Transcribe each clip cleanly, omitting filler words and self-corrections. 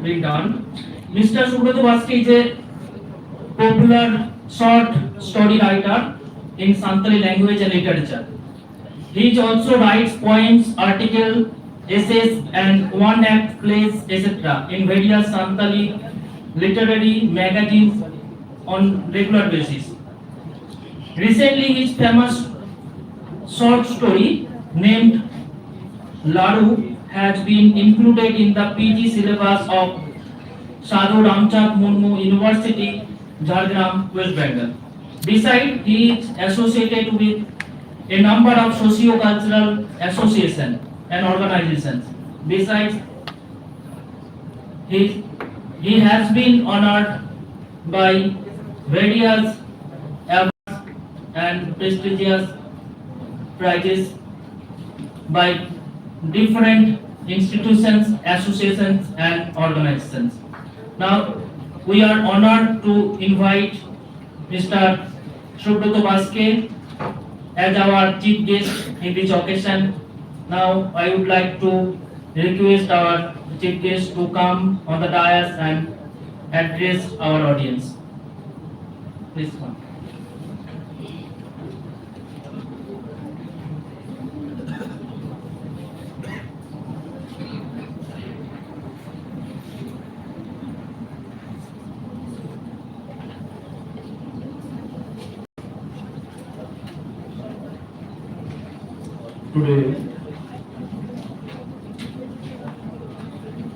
being done. Mr. Subrata Baskey is a popular short story writer in Santali language and literature. He also writes poems, articles, essays, and one-act plays, etc. in various Santali literary magazines on regular basis. Recently, his famous short story named Ladu has been included in the PG syllabus of Sidho-Kanho-Birsha University, Jhargram, West Bengal. Besides, he is associated with a number of socio-cultural associations and organizations. Besides, he has been honored by various awards and prestigious prizes by different institutions, associations, and organizations. Now, we are honored to invite Mr. Subrata Baskey as our chief guest in this occasion. Now, I would like to request our chief guest to come on the dais and address our audience. Please come. Today,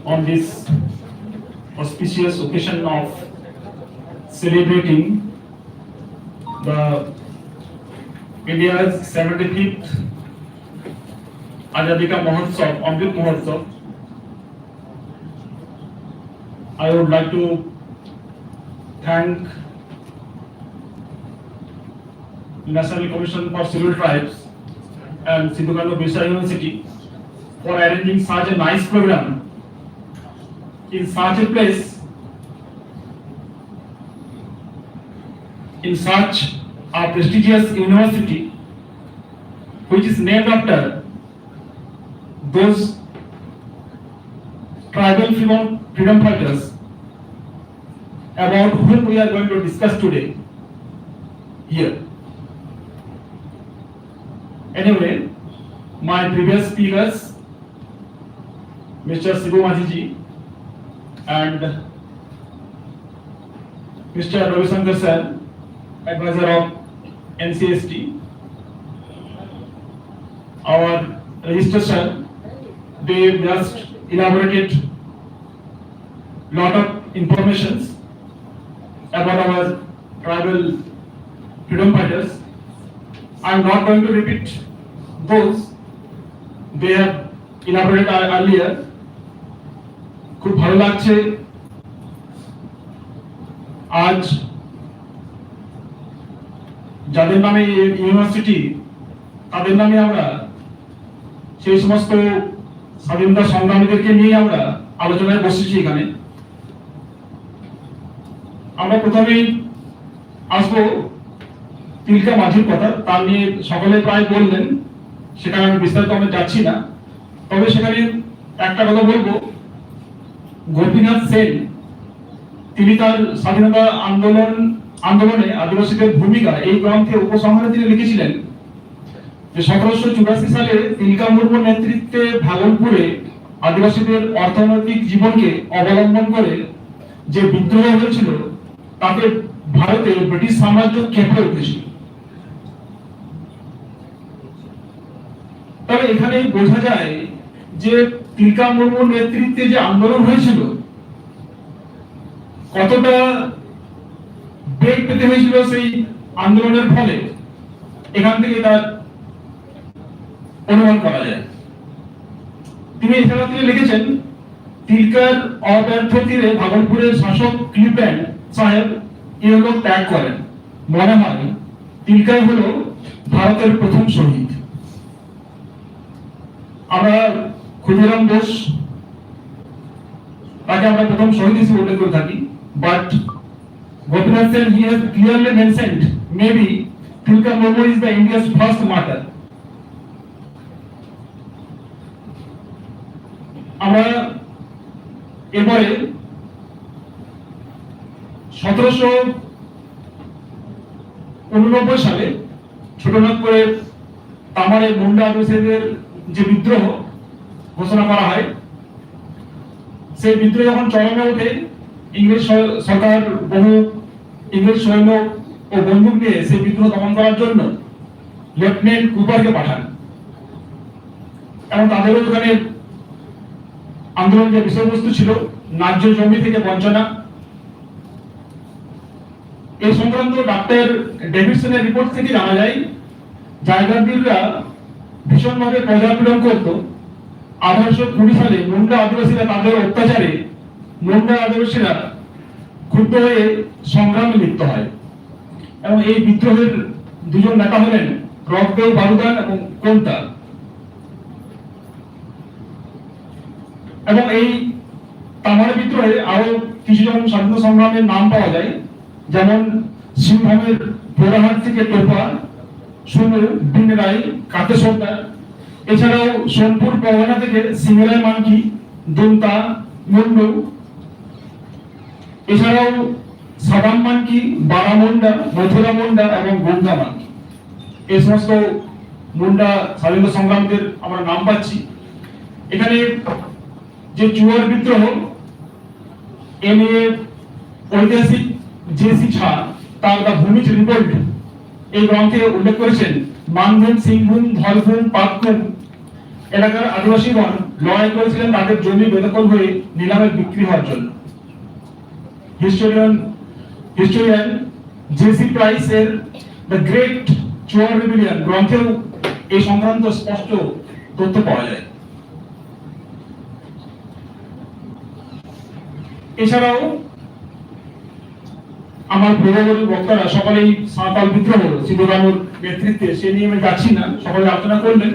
on this auspicious occasion of celebrating the India's 75th Azadi Ka Mahotsav, Amrit Mahotsav, I would like to thank National Commission for Civil Tribes and Sidho-Kanho-Birsha University for arranging such a nice program in such a place, in such a prestigious university, which is named after those tribal freedom fighters about whom we are going to discuss today here. Anyway, my previous speakers, Mr. Sidho and Mr. Ravi Sir, advisor of NCST, our registrar sir, they just elaborated lot of informations about our tribal freedom fighters. I am not going to repeat those. They have elaborated earlier. খুব ভালো লাগছে আজ যাদের নামে university তাদের নামে আমরা সেই সমস্ত স্বাধীনতা সংগ্রামীদেরকে নিয়ে আমরা আলোচনায় বসেছি এখানে। আমরা প্রথমেই আসবো তিলকা মাঝির কথা, তার নিয়ে সকলে প্রায় বললেন, সেখানে আমি বিস্তারিত আমরা যাচ্ছি না। তবে সেখানে একটা কথা বলবো, গোপীনাথ সেন তিনি তার স্বাধীনতা আন্দোলনে আদিবাসীদের ভূমিকা এই গ্রন্থে উপসংহারে তিনি লিখেছিলেন যে 1784 সালে তিলকা মুর্মুর নেতৃত্বে ভাগলপুরে আদিবাসীদের অর্থনৈতিক জীবনকে অবলম্বন করে যে বিদ্রোহ হয়েছিল তাতে ভারতে ব্রিটিশ সাম্রাজ্য কেঁপে উঠেছিল। তবে এখানেই বোঝা যায় যে তিলকা মুর্মুর নেতৃত্বে যে আন্দোলন হয়েছিল কতটা বেগ পেতে হয়েছিল সেই আন্দোলনের ফলে, এখান থেকে তার অনুমান করা যায়। তিনি এছাড়া তিনি লিখেছেন, তিলকার অব্যর্থ তীরে ভাগলপুরের শাসক ক্লিপ্যান্ড সাহেব ইহলোক ত্যাগ করেন। মনে হয় তিলকাই হলো ভারতের প্রথম শহীদ। আমরা ক্ষুদিরাম বোস তাকে আমরা প্রথম শহীদ হিসেবে উল্লেখ করে থাকি, but Gopinath Sen, he has clearly mentioned maybe Tilka Murmu is the India's first martyr. আমরা এরপরে 1789 সালে ছোটনাগপুরের তামারে মুন্ডা আদিবাসীদের যে বিদ্রোহ ঘোষণা করা হয়, সেই বিদ্রোহ যখন চরমে ওঠে, ইংরেজ সরকার বহু ইংরেজ সৈন্য ও বন্দুক নিয়ে সেই বিদ্রোহ দমন করার জন্য লেফটেন্যান্ট কুপারকে পাঠান এবং তাদেরও ওখানে আন্দোলনের যে বিষয়বস্তু ছিল ন্যায্য জমি থেকে বঞ্চনা। এই সংক্রান্ত ডাক্তার ডেভিডসনের রিপোর্ট থেকে জানা যায় জায়গাদিররা ভীষণভাবে প্রজাপীড়ন করত। 1820 সালে মুন্ডা আদিবাসীরা তাদের অত্যাচারে মুন্ডা আদিবাসীরা ক্ষুব্ধ হয়ে সংগ্রামে লিপ্ত হয় এবং এই বিদ্রোহের দুজন নেতা হলেন রকদেও বারুদান এবং কোন্তা। এবং এই তামারে বিদ্রোহে আরো কিছুজন স্বাধীনতা সংগ্রামের নাম পাওয়া যায়, যেমন সিংভূমের পোড়াহাট থেকে টোপা, সুনু, বিনরাই, কাতে সর্দার। এছাড়াও সোনপুর পরগনা থেকে সিংরাই মানকি, দুমতা, মুন্ডু। এছাড়াও সাদাম মানকি, বারা মুন্ডা, মথুরা মুন্ডা এবং গঙ্গা মানকি। এই সমস্ত মুন্ডা স্বাধীনতা সংগ্রামীদের আমরা নাম পাচ্ছি। এখানে যে চুয়ার বিদ্রোহ, এ নিয়ে ঐতিহাসিক জেসি ঝা তার দ্য ভূমিজ রিপোর্ট এই গ্রন্থে উল্লেখ করেছেন মানভূম, সিংভূম, ধলভূম, পাকভূম এলাকার আদিবাসীগণ লড়াই করেছিলেন তাদের জমি বেদখল হয়ে নিলামে বিক্রি হওয়ার জন্য। হিস্টোরিয়ান জেসি প্রাইস এর দ্য গ্রেট চুয়ার রিবিলিয়ন গ্রন্থেও এই সংক্রান্ত স্পষ্ট তথ্য পাওয়া যায়। এছাড়াও আমার পূর্ববর্তী বক্তারা সকলেই সাঁওতাল বিদ্রোহ সিধো-কানহুর নেতৃত্বে, সে নিয়ে আমি যাচ্ছি না, সকলে আলোচনা করলেন।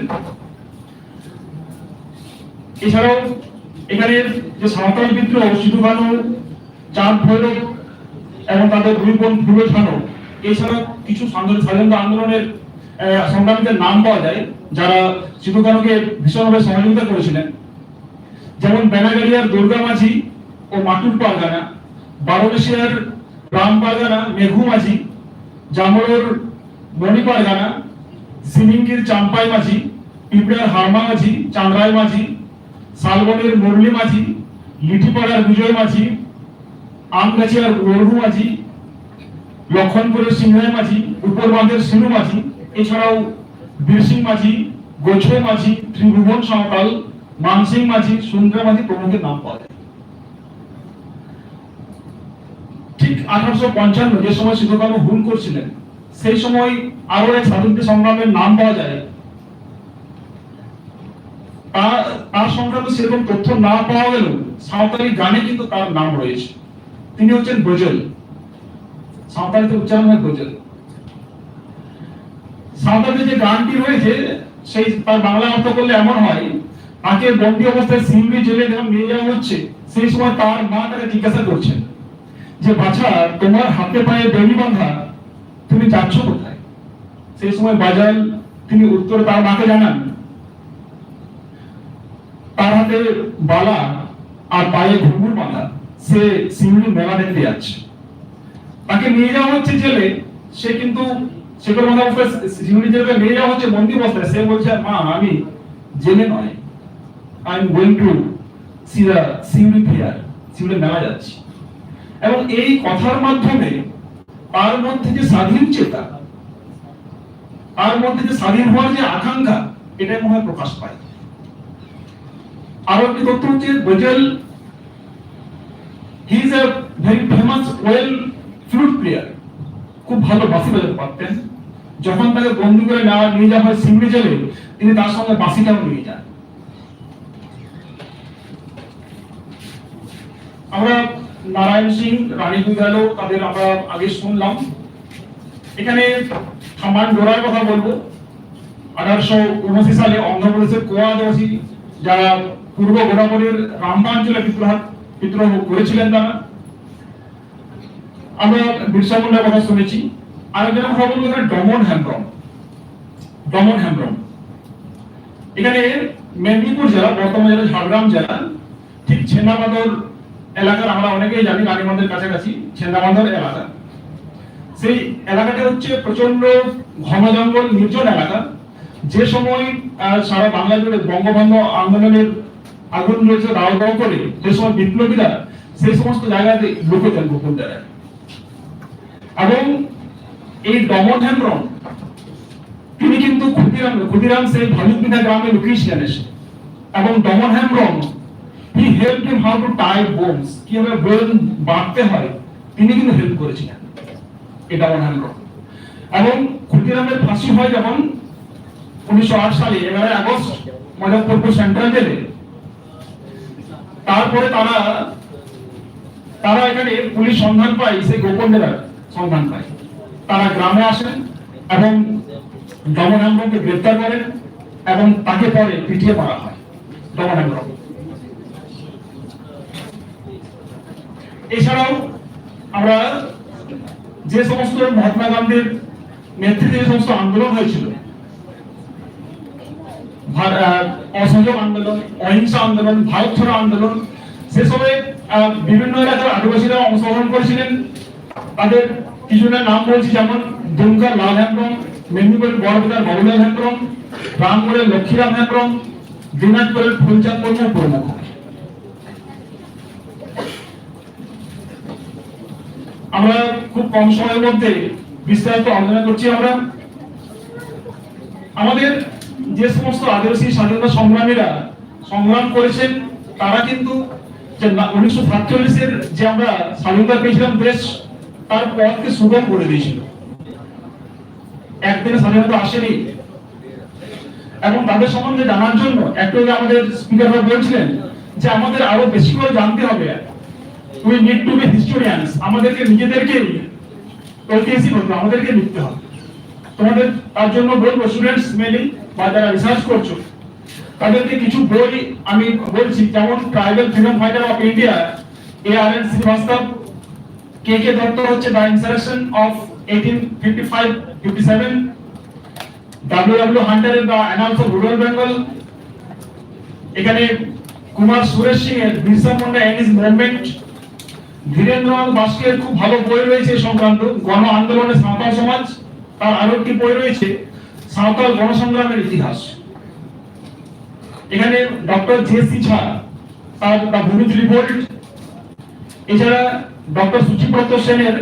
এছাড়াও এখানে যে সাঁওতাল বিদ্রোহ, সিধো-কানহু, চাঁদ ভৈরব এবং তাদের দুই বোন ফুলো ছানো, এছাড়াও কিছু স্বাধীনতা আন্দোলনের সংগ্রামীদের নাম পাওয়া যায় যারা সিধো-কানহুকে ভীষণভাবে সহযোগিতা করেছিলেন, যেমন বেনাগাড়িয়ার দুর্গা মাঝি ও মাটুর পারগানা, বারোলেশিয়ার রাম পারগানা মেঘু মাঝি, জামলোর মণি পারগানা, সিলিঙ্গির চাম্পাই মাঝি, পিঁপড়ার হারমা মাঝি, চান্দ্রাই মাঝি, শালবনের মুরলি মাঝি, লিটিপাড়ার বিজয় মাঝি, আমগাছিয়ার রঘু মাঝি, লক্ষণপুরের সিংহাই মাঝি, উপরবাঁধের সিনু মাঝি, এছাড়াও বীরসিং মাঝি, গোছয় মাঝি, ত্রিভুবন সাঁওতাল, মানসিং মাঝি, সুন্দর মাঝি প্রমুখের নাম পাওয়া যায়। ঠিক 1855 যে সময় সিধো-কানহু হুল করছিলেন, সেই সময় আরো এক স্বাধীনতা সংগ্রামের নাম পাওয়া যায়। তার সংক্রান্ত সেরকম তথ্য না পাওয়া গেলেও সাঁওতালি গানে কিন্তু তার নাম রয়েছে। তিনি হচ্ছেন গজল, সাঁওতালিতে উচ্চারণ হয় গজল। সাঁওতালি যে গানটি রয়েছে সেই তার বাংলা অর্থ করলে এমন হয়, তাকে বন্দী অবস্থায় সিউড়ি জেলে যখন নিয়ে যাওয়া হচ্ছে, সেই সময় তার মা তাকে জিজ্ঞাসা করছেন যে বাছা, তোমার হাতে পায়ে বেনি বাঁধা, তুমি যাচ্ছ কোথায়? সেই সময় বাজাল তিনি উত্তরে তার মাকে জানান তার হাতে বালা আর পায়ে ঘুঙুর বাঁধা, সে সিউড়ি মেলা দেখতে যাচ্ছে। তাকে নিয়ে যাওয়া হচ্ছে জেলে, সে কিন্তু সেগুলো বাঁধা অবস্থায় সিউড়ি জেলে নিয়ে যাওয়া হচ্ছে বন্দী অবস্থায়। সে বলছে, মা আমি জেলে নয়, I am going to C the Suri fair, Suri মেলা যাচ্ছি। এবং এই কথার মাধ্যমে তার মধ্যে যে স্বাধীন চেতা, তার মধ্যে যে স্বাধীন হওয়ার যে আকাঙ্ক্ষা, এটাই মনে হয় প্রকাশ পায়। আরো একটি তথ্য হচ্ছে Ghazal, he is a very famous well flute player, খুব ভালো বাঁশি বাজাতে পারতেন। যখন তাকে বন্দী করে নিয়ে যাওয়া হয় সিংড়ি জেলে, তিনি তার সঙ্গে বাঁশিটাও নিয়ে যান। আমরা নারায়ণ সিং, রানী দুধালো, তাদের আমরা আগে শুনলাম। এখানে থামান ডোরার কথা বলবো। 1879 সালে অন্ধ্রপ্রদেশের কোয়া আদিবাসী যারা পূর্ব গোদাবরীর রামবাঞ্চলে বিদ্রোহ করেছিলেন তারা। আমরা বিরসা মুন্ডার কথা শুনেছি। আরেকজন কথা বলবো এখানে ডমন হেমব্রম। ডমন হেমব্রম এখানে মেদিনীপুর জেলা, বর্তমানে জেলা ঝাড়গ্রাম জেলা, ঠিক ছেনাবাদর এলাকার আমরা অনেকেই জানি, রানীগঞ্জের কাছাকাছি ছেন্দাবান্ধর এলাকা। সেই এলাকাটা হচ্ছে প্রচন্ড ঘন জঙ্গল, নির্জন এলাকা। যে সময় সারা বাংলা জুড়ে বঙ্গভঙ্গ আন্দোলনের আগুন রয়েছে দাও দাও করে, যে সময় বিপ্লবীরা সেই সমস্ত জায়গাতে লুকেতেন গোপন জায়গায়। এবং এই দমন হেমব্রম তিনি কিন্তু ক্ষুদিরাম সেই ভালুকবিঘা গ্রামে লুকিয়েছিলেন এসে। এবং Daman Hembram he help him how to tie bombs, কিভাবে বোম বাঁধতে হয় তিনি কিন্তু হেল্প করেছিলেন এই দমন হেমব্রম। এবং ক্ষুদিরামের ফাঁসি হয় যখন 1908 সালে 11 আগস্ট মুজফ্ফরপুর সেন্ট্রাল জেলে। তারপরে তারা এখানে পুলিশ সন্ধান পায়, সেই গোপন জেলার সন্ধান পায়। তারা গ্রামে আসেন এবং দমন হেমব্রমকে গ্রেফতার করেন এবং তাকে পরে পিটিয়ে মারা হয় দমন হেমব্রম। এছাড়াও আমরা যে সমস্ত মহাত্মা গান্ধীর নেতৃত্বে যে সমস্ত আন্দোলন হয়েছিল, অসহযোগ আন্দোলন, অহিংসা আন্দোলন, ভারত ছাড়ো আন্দোলন, সেসবে বিভিন্ন এলাকার আদিবাসীরা অংশগ্রহণ করেছিলেন। তাদের কিছুটা নাম বলছি, যেমন দুমকার লাল হেমব্রম, মেদিনীপুরের বড়বাজার বাবুলাল হেমব্রম, রামপুরের লক্ষ্মীরাম হেমব্রম, দিনাজপুরের ফুলচাঁদ মুর্মু প্রমুখ। আমরা খুব কম সময়ের মধ্যে বিস্তারিত আলোচনা করছি। আমরা আমাদের যে সমস্ত আদিবাসী স্বাধীনতা সংগ্রামীরা সংগ্রাম করেছেন, তারা কিন্তু 1947-এর যে আমরা স্বাধীনতা পেয়েছিলাম দেশ, তার পথকে সুগম করে দিয়েছিল। একদিনে স্বাধীনতা আসেনি। এবং তাদের সম্বন্ধে জানার জন্য একটু আগে আমাদের স্পিকার বলছিলেন যে আমাদের আরো বেশি করে জানতে হবে। We need to be historians. আমাদেরকে নিজেদেরকে ঐতিহাসিক হতে, আমাদেরকে লিখতে হবে। তোমাদের তার জন্য বলবো, স্টুডেন্টস মেনলি বা যারা রিসার্চ করছো, তাদেরকে কিছু বই আমি বলছি, যেমন tribal freedom fighter of India ARN Srivastava, K Datta হচ্ছে দ্য ইনসারেকশন অফ 1855-57, W হান্টারের the annals of rural Bengal, এখানে কুমার সুরেশ সিং এর Birsa Munda and his movement, Dhirendranath বাস্কের খুব ভালো বই রয়েছে সংক্রান্ত গণ আন্দোলনে সাঁওতাল সমাজ। তার আরো একটি বই রয়েছে সাঁওতাল গণসংগ্রামের ইতিহাস। এখানে ডক্টর জে.সি. ঝা তার দ্য ভূমিজ রিভোল্ট। এছাড়া ডক্টর সুচিব্রত সেনের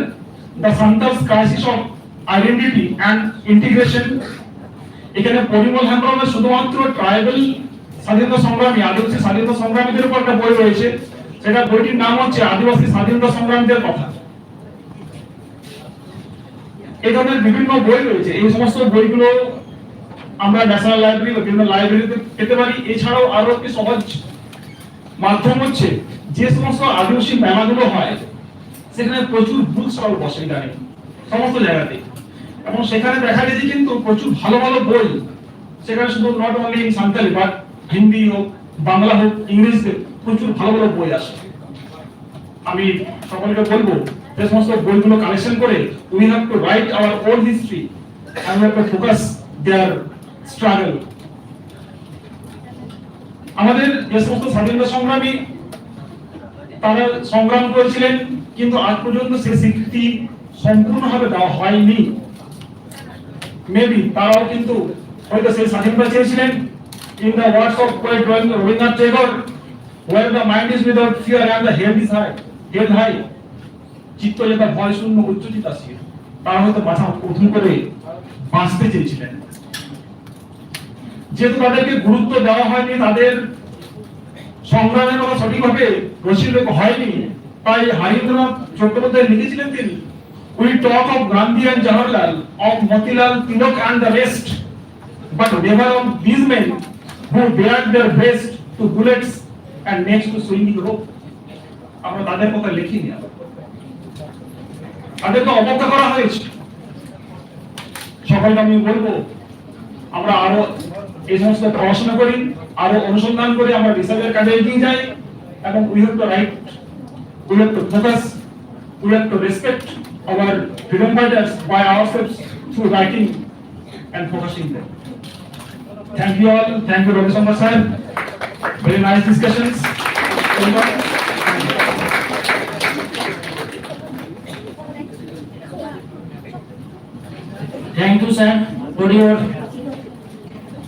the Santals crisis of identity and integration. এখানে পরিমল হেমব্রমের শুধুমাত্র ট্রাইবাল স্বাধীনতা সংগ্রামী, আদিবাসী স্বাধীনতা সংগ্রামীদের উপর একটা বই রয়েছে, সেটা বইটির নাম হচ্ছে আদিবাসী স্বাধীনতা সংগ্রামীদের কথা। এই ধরনের বিভিন্ন বই রয়েছে। এই সমস্ত বইগুলো আমরা ন্যাশনাল লাইব্রেরি বা বিভিন্ন লাইব্রেরিতে পেতে পারি। এছাড়াও আরো একটি সহজ মাধ্যম হচ্ছে, যে সমস্ত আদিবাসী মেলাগুলো হয় সেখানে প্রচুর বুক স্টল বসে ইদানিং সমস্ত জায়গাতে, এবং সেখানে দেখা গেছে কিন্তু প্রচুর ভালো ভালো বই সেখানে, শুধু not only in Santali but Hindi হোক, বাংলা হোক, ইংলিশে প্রচুর ভালো ভালো বই আসে। আমি সকলকে বলবো যে সমস্ত বইগুলো কালেকশন করে, we have to write our own history and we have to focus their struggle. আমাদের যে সমস্ত স্বাধীনতা সংগ্রামী তারা সংগ্রাম করেছিলেন, কিন্তু আজ পর্যন্ত সে স্বীকৃতি সম্পূর্ণভাবে দেওয়া হয়নি। মেবি তারাও কিন্তু হয়তো সেই স্বাধীনতা চেয়েছিলেন। In the words of poet Rabindranath Tagore, where the mind is without fear and the head is high, head high, চিত্ত যেটা ভয় শূন্য উচ্চচিত আছে, তারা হয়তো মাথা উঁচু করে বাঁচতে চেয়েছিলেন। যেহেতু তাদেরকে গুরুত্ব দেওয়া হয়নি, তাদের সংগ্রামের কথা সঠিকভাবে রচিত হয়নি, তাই হরিন্দ্রনাথ চট্টোপাধ্যায় লিখেছিলেন তিনি, we talk of Gandhi and Jawaharlal, of Motilal, Tilak and the rest, but never of these men who dared their best to bullets and next to swinging rope. আমরা তাদের কথা লিখিনি, তাদেরকে অবজ্ঞা করা হয়েছে। সকলকে আমি বলবো, আমরা আরো এই সমস্ত পড়াশোনা করি, আরো অনুসন্ধান করে আমরা রিসার্চের কাজে এগিয়ে যাই, এবং we have to right, we have to focus, we have to respect our freedom fighters by ourselves through writing and focusing them. Thank you all. Thank you, Ravi Shankar sir. Very nice discussions. Thank you, sir, for your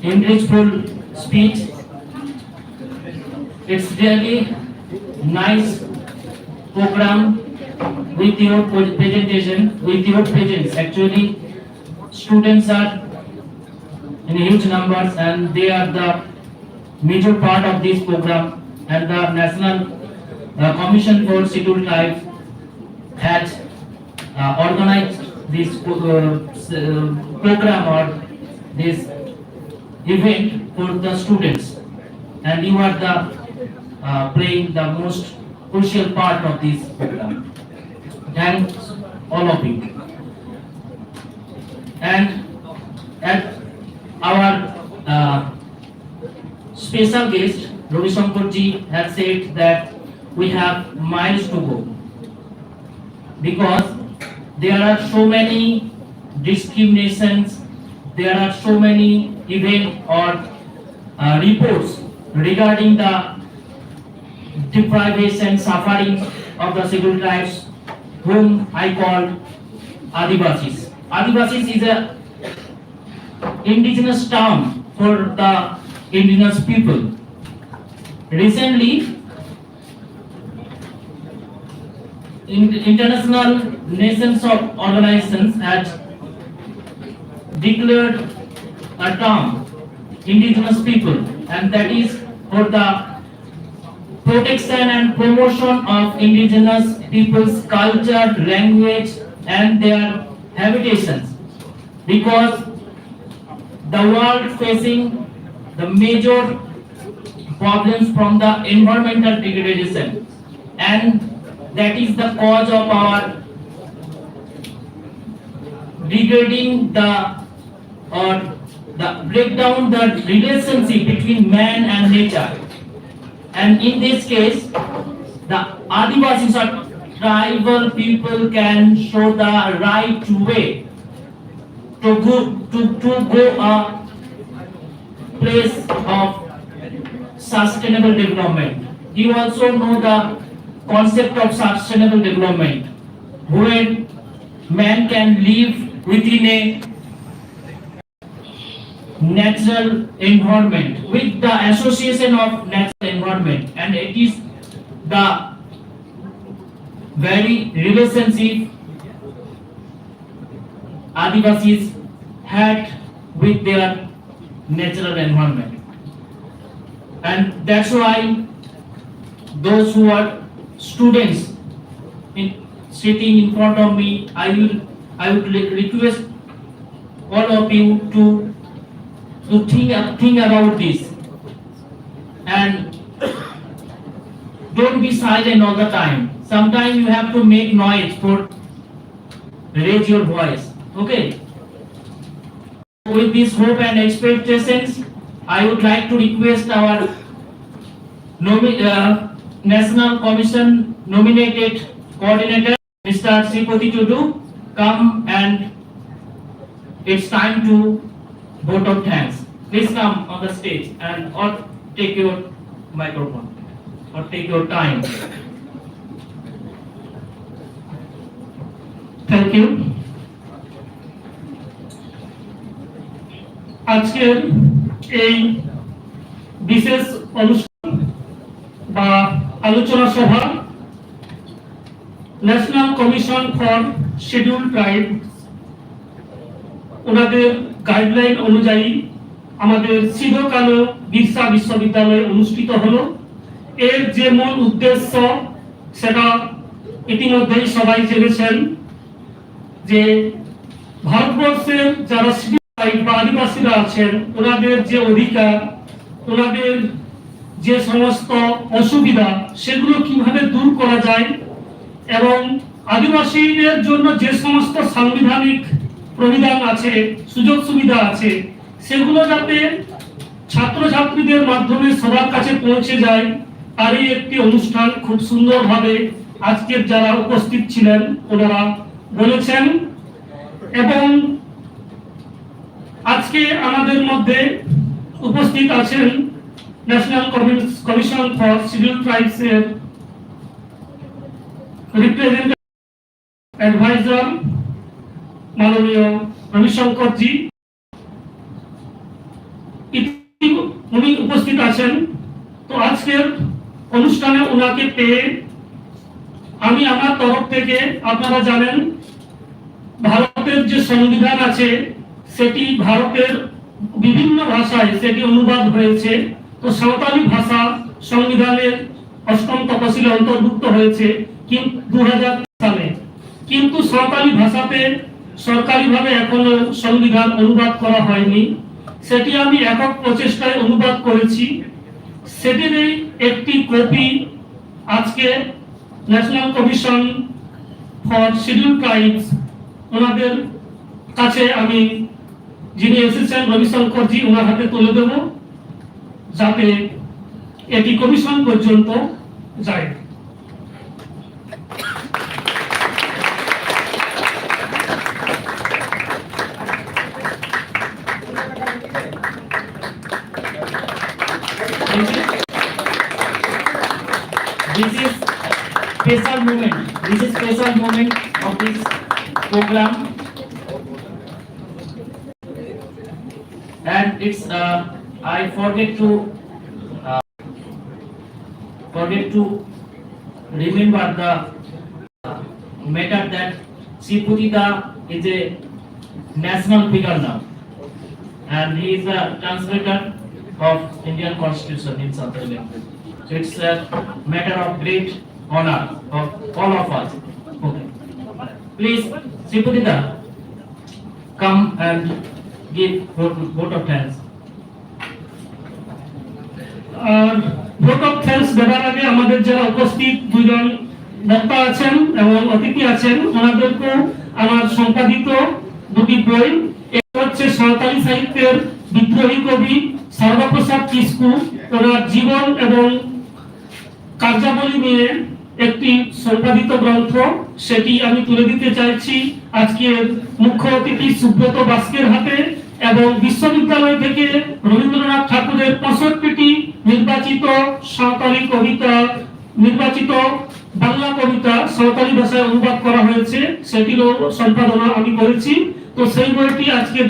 enrichful speech. It's really nice program with your presentation, with your presence. Actually, students are in huge numbers and they are the major part of this program, and the National Commission for Scheduled Tribes has organized this program or this event for the students, and you are the playing the most crucial part of this program. Thanks all of you. And at our special guest Ravi Shankar ji has said that we have miles to go because there are so many discriminations, there are so many events or reports regarding the deprivation, suffering of the scheduled tribes, whom I call Adivasis. Adivasis is a indigenous term for the indigenous people. Recently, international nations of organizations has declared a term, indigenous people, and that is for the protection and promotion of indigenous people's culture, language, and their habitations, because the world facing the major problems from the environmental degradation, and that is the cause of our degrading the breakdown the relationship between man and nature. And in this case, the Adivasis or tribal people can show the right way to go a place of sustainable development. You also know the concept of sustainable development, where man can live within a natural environment with the association of natural environment, and it is the very relationship Adivasis had with their natural environment. And that's why those who are students sitting in front of me, I would request all of you to think about this, and don't be silent all the time. Sometimes you have to make noise for raise your voice. Okay. With this hope and expectations, I would like to request our National Commission nominated coordinator, Mr. Sripati to come, and it's time to vote of thanks. Please come on the stage and or take your microphone or take your time. Thank you. আজকের এই বিশেষ অনুষ্ঠান বা আলোচনা সভা national commission for scheduled tribe ওনাদের guideline অনুযায়ী আমাদের সিধো-কানো-বিরসা বিশ্ববিদ্যালয়ে অনুষ্ঠিত হলো। এর যে মূল উদ্দেশ্য সেটা ইতিমধ্যেই সবাই জেনেছেন, যে ভারতবর্ষের যারা বা আদিবাসীরা আছেন ওনাদের যে অধিকার, ওনাদের যে সমস্ত অসুবিধা সেগুলো কিভাবে দূর করা যায়, এবং আদিবাসীদের জন্য যে সমস্ত সাংবিধানিক প্রবিধান আছে, সুযোগ সুবিধা আছে, সেগুলো যাতে ছাত্রছাত্রীদের মাধ্যমে সবার কাছে পৌঁছে যায়, তারই একটি অনুষ্ঠান খুব সুন্দরভাবে আজকের যারা উপস্থিত ছিলেন ওনারা বলেছেন। এবং আজকে আমাদের মধ্যে উপস্থিত আছেন national commission for scheduled tribes এর রিপ্রেজেন্টেটিভ অ্যাডভাইজার মাননীয় রবিশঙ্কর জি, উনি উপস্থিত আছেন। তো আজকের অনুষ্ঠানে ওনাকে পেয়ে আমি আমার তরফ থেকে, আপনারা জানেন ভারতের যে সংবিধান আছে সেটি ভারতের বিভিন্ন ভাষায় সেটি অনুবাদ হয়েছে। তো সাঁওতালি ভাষা সংবিধানের 8ম তফসিলে অন্তর্ভুক্ত হয়েছে কিন্তু 2000 সালে, কিন্তু সাঁওতালি ভাষাতে সরকারিভাবে এখনো সংবিধান অনুবাদ করা হয়নি। সেটি আমি একক প্রচেষ্টায় অনুবাদ করেছি। সেটিরই একটি কপি আজকে national commission for schedule tribes ওনাদের কাছে আমি, যিনি এসেছেন রবিশঙ্কর জি, ওনার হাতে তুলে দেব যাতে এটি কমিশন পর্যন্ত যায়। This is special moment. This is special moment of this program, and it's I forget to remember the matter that Siputida is a national figure now, and he is a translator of Indian Constitution in Santhali language. So it's a matter of great honor of all of us. Okay. Please, Siputida, come and give vote of thanks. Vote of thanks দেওয়ার আগে আমাদের যারা উপস্থিত দুজন বক্তা আছেন এবং অতিথি আছেন ওনাদেরকেও আমার সম্পাদিত দুটি বই, একটা হচ্ছে সাঁওতালি সাহিত্যের বিদ্রোহী কবি সর্বপ্রসাদ কিস্কু, ওনার জীবন এবং কার্যাবলী নিয়ে একটি সম্পাদিত গ্রন্থ, সেটি আমি তুলে দিতে চাইছি আজকের মুখ্য অতিথি সুব্রত বাস্কের হাতে। এবং বিশ্ববিদ্যালয় থেকে রবীন্দ্রনাথ ঠাকুরের 65টি নির্বাচিত সাঁওতালি কবিতা, নির্বাচিত বাংলা কবিতা সাঁওতালি ভাষায় অনুবাদ করা হয়েছে, সেটিরও সম্পাদনা আমি করেছি। তো সেই বইটি আজকের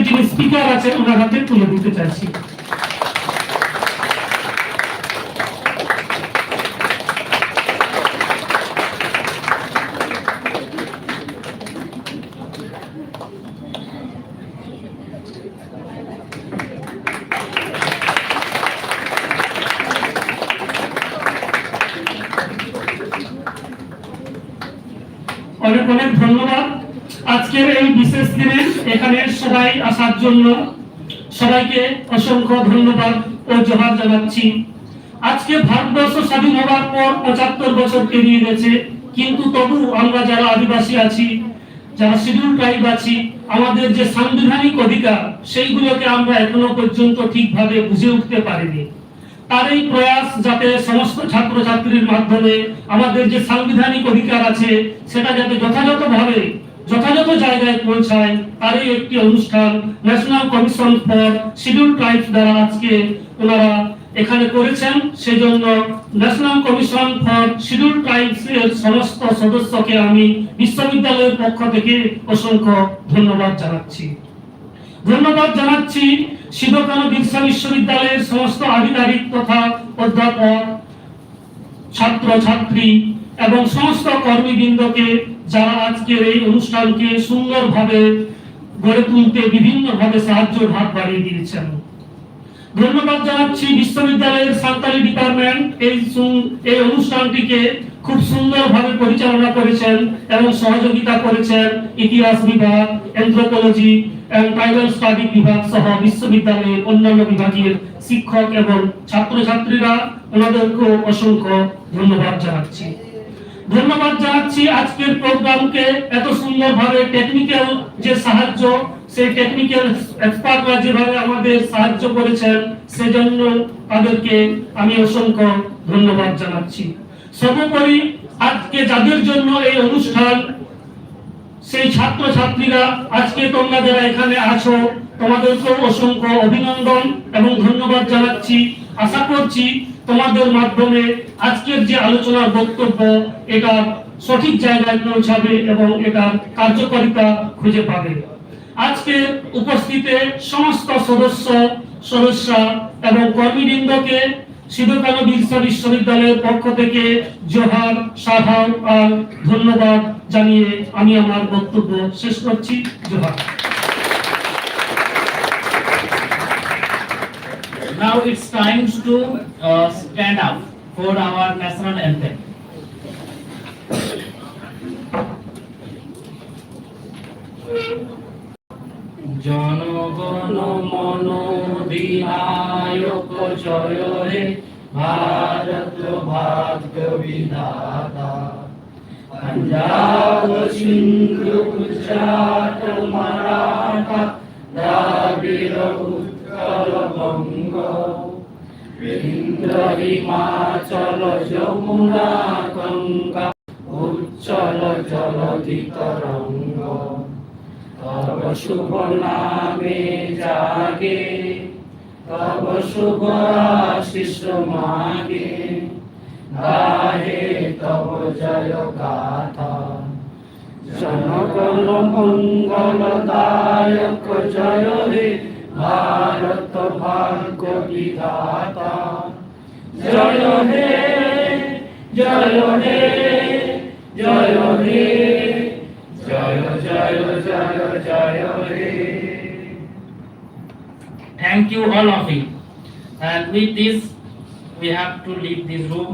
যিনি স্পিকার আছেন ওনার হাতে তুলে দিতে চাইছি। অনেক অনেক ধন্যবাদ আজকের এই বিশেষ দিনে এখানে সবাই আসার জন্য। সবাইকে অসংখ্য ধন্যবাদ ও জোহার জানাচ্ছি। আজকে ভারতবর্ষ স্বাধীন হওয়ার পর 75 বছর পেরিয়ে গেছে, কিন্তু তবু আমরা যারা আদিবাসী আছি, যারা শিডিউল ট্রাইব আছি, আমাদের যে সাংবিধানিক অধিকার সেইগুলোকে আমরা এখনো পর্যন্ত ঠিকভাবে বুঝে উঠতে পারিনি। তার এই প্রয়াস যাতে সমস্ত ছাত্রছাত্রীর মাধ্যমে আমাদের যে সাংবিধানিক অধিকার আছে সেটা যাতে যথাযথ জায়গায় পৌঁছায়, তারই একটি অনুষ্ঠান national commission for schedule tribes দ্বারা আজকে ওনারা এখানে করেছেন। সেজন্য national commission for schedule tribes এর সমস্ত সদস্যকে আমি বিশ্ববিদ্যালয়ের পক্ষ থেকে অসংখ্য ধন্যবাদ জানাচ্ছি। সিধো-কানহো-বিরসা বিশ্ববিদ্যালয়ের সমস্ত আধিকারিক তথা অধ্যাপক, ছাত্র ছাত্রী এবং সমস্ত কর্মীবৃন্দকে যারা আজকের এই অনুষ্ঠানকে সুন্দরভাবে গড়ে তুলতে বিভিন্নভাবে সাহায্যের হাত বাড়িয়ে দিয়েছেন। ধন্যবাদ জানাচ্ছি বিশ্ববিদ্যালয়ের সাঁওতালি ডিপার্টমেন্ট এই অনুষ্ঠানটিকে খুব সুন্দরভাবে পরিচালনা করেছেন এবং সহযোগিতা করেছেন ইতিহাস বিভাগ, অ্যানথ্রোপোলজি এবং ট্রাইবাল স্টাডি বিভাগ সহ বিশ্ববিদ্যালয়ের অন্যান্য বিভাগের শিক্ষক এবং ছাত্রছাত্রীরা, ওনাদেরকেও অসংখ্য ধন্যবাদ জানাচ্ছি। আজকের প্রোগ্রামকে এত সুন্দরভাবে টেকনিক্যাল যে সাহায্য, সেই টেকনিক্যাল এক্সপার্টরা যেভাবে আমাদের সাহায্য করেছেন সেজন্য তাদেরকে আমি অসংখ্য ধন্যবাদ জানাচ্ছি। সর্বোপরি আজকে যাদের জন্য এই অনুষ্ঠান, সেই ছাত্রছাত্রীরা, আজকে তোমরা যারা এখানে আছো তোমাদেরকেও অসংখ্য অভিনন্দন এবং ধন্যবাদ জানাচ্ছি। আশা করছি তোমাদের মাধ্যমে আজকের যে আলোচনার বক্তব্য এটা সঠিক জায়গায় পৌঁছাবে এবং এটার কার্যকারিতা খুঁজে পাবে। আজকে উপস্থিতে সমস্ত সদস্য এবং কর্মীবৃন্দকে সিধো-কানো-বিরসা বিশ্ববিদ্যালয়ের পক্ষ থেকে জোহার, সালাম আর ধন্যবাদ জানিয়ে আমি আমার বক্তব্য শেষ করছি। Johar. Now it's time to stand up for our national anthem. জনগণ মন অধিনায়ক জয় হে, ভারত ভাগ্য বিধাতা। पंजाब सिंधु गुजरात मराठा द्राविड़ उत्कल बंग, विंध्य हिमाचल यमुना गंगा उच्चल जलधि तरंग। तब शुभ नामे जागे, तब शुभ आशीष मागे, गाहे तब जय गाथा। जनगण मंगलदायक जय हे, भारत भाग्य विधाता। जय हे जय हे जय हे, जय जय जय जय हे। Thank you all of you, and with this we have to leave this room.